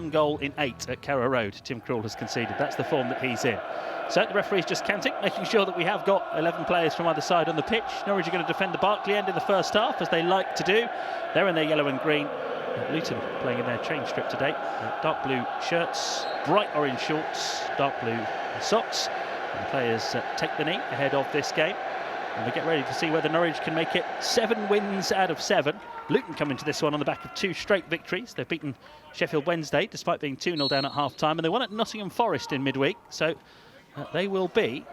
1 goal in 8 at Carrow Road. Tim Krul has conceded. That's the form that he's in. So the referee's just counting, making sure that we have got 11 players from either side on the pitch. Norwich are going to defend the Barclay end in the first half, as they like to do. They're in their yellow and green. Luton playing in their change strip today. Dark blue shirts, bright orange shorts, dark blue socks. And players take the knee ahead of this game. And we get ready to see whether Norwich can make it 7 wins out of 7. Luton come into this one on the back of 2 straight victories. They've beaten Sheffield Wednesday, despite being 2-0 down at half-time. And they won at Nottingham Forest in midweek. So they will be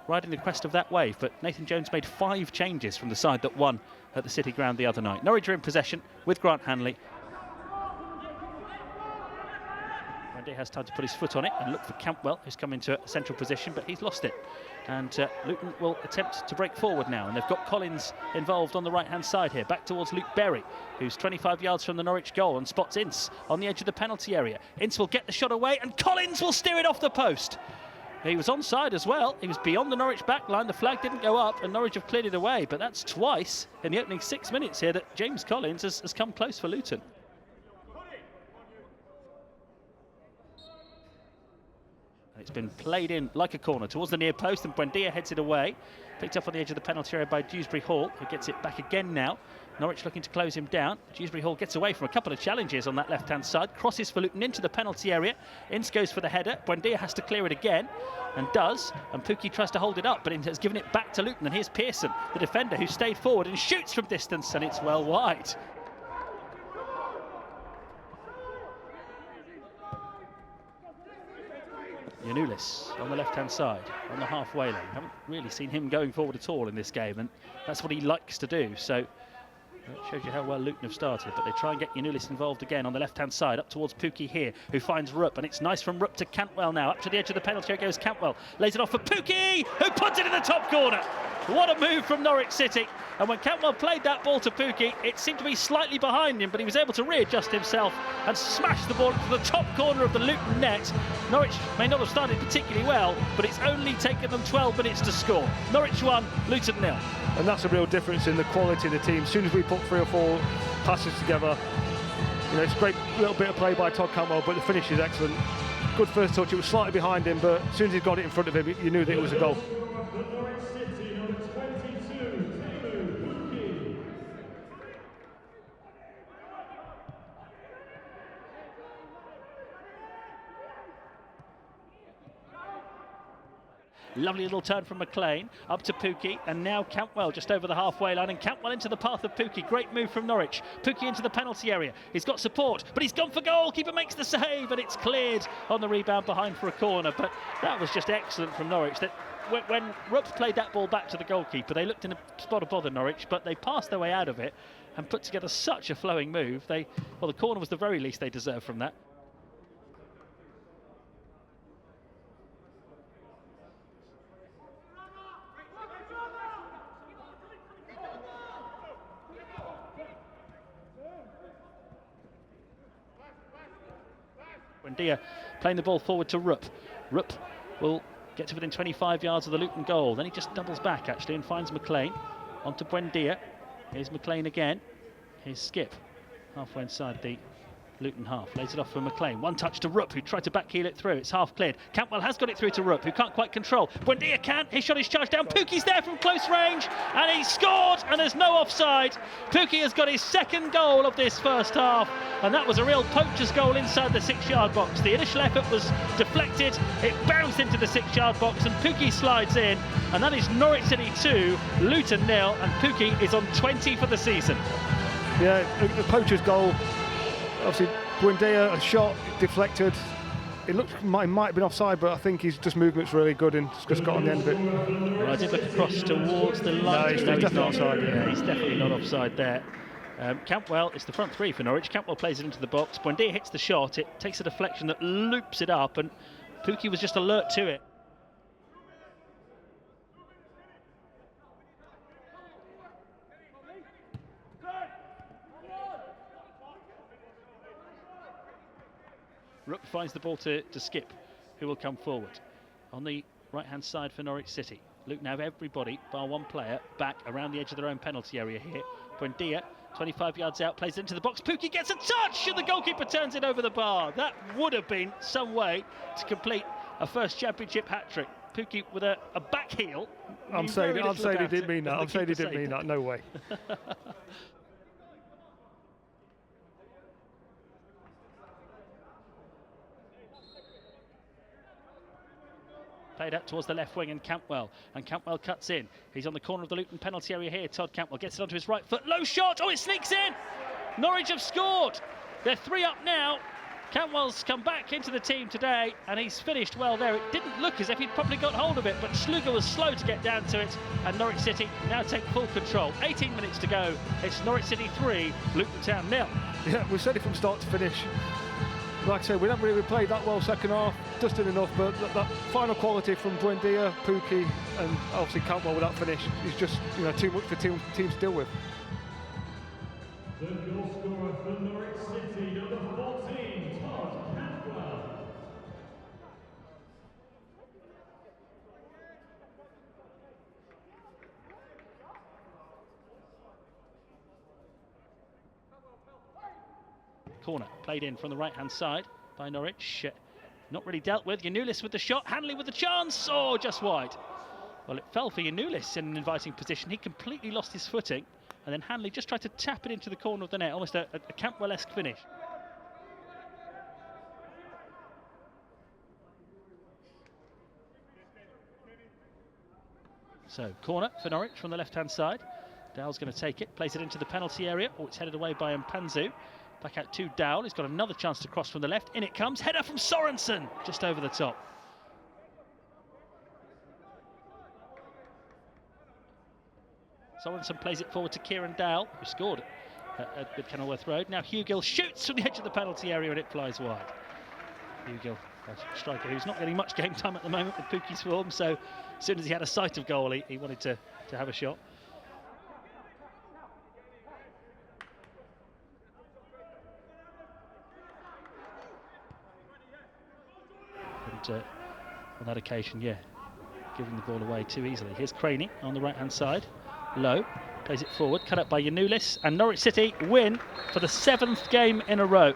riding the crest of that wave. But Nathan Jones made 5 changes from the side that won at the City Ground the other night. Norwich are in possession with Grant Hanley. Randy has time to put his foot on it and look for Campbell, who's come into a central position, but he's lost it. And Luton will attempt to break forward now. And they've got Collins involved on the right-hand side here, back towards Luke Berry, who's 25 yards from the Norwich goal and spots Ince on the edge of the penalty area. Ince will get the shot away and Collins will steer it off the post. He was onside as well. He was beyond the Norwich back line. The flag didn't go up and Norwich have cleared it away. But that's twice in the opening 6 minutes here that James Collins has come close for Luton. It's been played in like a corner towards the near post, and Buendia heads it away. Picked up on the edge of the penalty area by Dewsbury Hall, who gets it back again now. Norwich looking to close him down. Dewsbury Hall gets away from a couple of challenges on that left-hand side. Crosses for Luton into the penalty area. Ince goes for the header. Buendia has to clear it again, and does. And Pukki tries to hold it up, but Ince has given it back to Luton. And here's Pearson, the defender, who stayed forward and shoots from distance, and it's well wide. Yanulis on the left-hand side, on the halfway lane. Haven't really seen him going forward at all in this game, and that's what he likes to do. So that shows you how well Luton have started, but they try and get Yanulis involved again on the left-hand side, up towards Pukki here, who finds Rupp, and it's nice from Rupp to Cantwell now. Up to the edge of the penalty area goes Cantwell, lays it off for Pukki, who puts it in the top corner. What a move from Norwich City. And when Cantwell played that ball to Pukki, it seemed to be slightly behind him, but he was able to readjust himself and smash the ball into the top corner of the Luton net. Norwich may not have started particularly well, but it's only taken them 12 minutes to score. Norwich 1, Luton 0. And that's a real difference in the quality of the team. As soon as we put 3 or 4 passes together, you know, it's a great little bit of play by Todd Cantwell, but the finish is excellent. Good first touch, it was slightly behind him, but as soon as he got it in front of him, you knew that it was a goal. Lovely little turn from McLean, up to Pukki, and now Cantwell just over the halfway line, and Cantwell into the path of Pukki. Great move from Norwich. Pukki into the penalty area. He's got support, but he's gone for goal. Keeper makes the save, and it's cleared on the rebound behind for a corner. But that was just excellent from Norwich. That when Rupp played that ball back to the goalkeeper, they looked in a spot of bother, Norwich, but they passed their way out of it and put together such a flowing move. The corner was the very least they deserved from that. Buendia playing the ball forward to Rupp. Rupp will get to within 25 yards of the Luton goal. Then he just doubles back actually and finds McLean. Onto Buendia. Here's McLean again. Here's Skip. Halfway inside the Luton half. Lays it off for McLean. One touch to Rupp, who tried to backheel it through. It's half cleared. Cantwell has got it through to Rupp, who can't quite control. Buendia can. His shot is charged down. Pukki's there from close range, and he scored, and there's no offside. Pukki has got his 2nd goal of this first half, and that was a real poacher's goal inside the 6-yard box. The initial effort was deflected. It bounced into the 6-yard box, and Pukki slides in, and that is Norwich City 2, Luton 0, and Pukki is on 20 for the season. Yeah, a poacher's goal. Obviously, Buendia, a shot deflected. It looked might have been offside, but I think his movement's really good and just got on the end of it. Well, I did look across towards the line. No, he's definitely not offside. Yeah, he's definitely not offside there. Cantwell, it's the front 3 for Norwich. Cantwell plays it into the box. Buendia hits the shot. It takes a deflection that loops it up, and Pukki was just alert to it. Rupp finds the ball to Skip, who will come forward. On the right-hand side for Norwich City. Luton have everybody, bar one player, back around the edge of their own penalty area here. Buendia 25 yards out, plays it into the box. Pukki gets a touch and the goalkeeper turns it over the bar. That would have been some way to complete a first championship hat-trick. Pukki with a back heel. I'm saying he didn't mean that. I'm saying he didn't mean that. No way. Played out towards the left wing and Campbell cuts in. He's on the corner of the Luton penalty area here. Todd Campbell gets it onto his right foot. Low shot. Oh, it sneaks in. Norwich have scored. They're 3 up now. Campbell's come back into the team today and he's finished well there. It didn't look as if he'd probably got hold of it, but Sluga was slow to get down to it, and Norwich City now take full control. 18 minutes to go. It's Norwich City 3, Luton Town 0. Yeah, we said it from start to finish. Like I said, we haven't really played that well second half, just did enough, but that final quality from Buendia, Pukki and obviously Campbell with that finish is just, you know, too much for teams to deal with. The goal scorer for Norwich City, number 14, Todd Campbell. Corner played in from the right-hand side by Norwich. Not really dealt with. Yanulis with the shot. Hanley with the chance. Oh, just wide. Well, it fell for Yanulis in an inviting position. He completely lost his footing. And then Hanley just tried to tap it into the corner of the net. Almost a Campbell-esque finish. So, corner for Norwich from the left-hand side. Dowell's going to take it. Plays it into the penalty area. Oh, it's headed away by Mpanzu. Back out to Dowell. He's got another chance to cross from the left. In it comes. Header from Sorensen. Just over the top. Sorensen plays it forward to Kieran Dowell, who scored at Kenilworth Road. Now Hugill shoots from the edge of the penalty area and it flies wide. Hugill, a striker who's not getting much game time at the moment with Pukki's form, so as soon as he had a sight of goal, he wanted to have a shot. And on that occasion, yeah, giving the ball away too easily. Here's Craney on the right-hand side. Low, plays it forward, cut up by Yanulis, and Norwich City win for the 7th game in a row.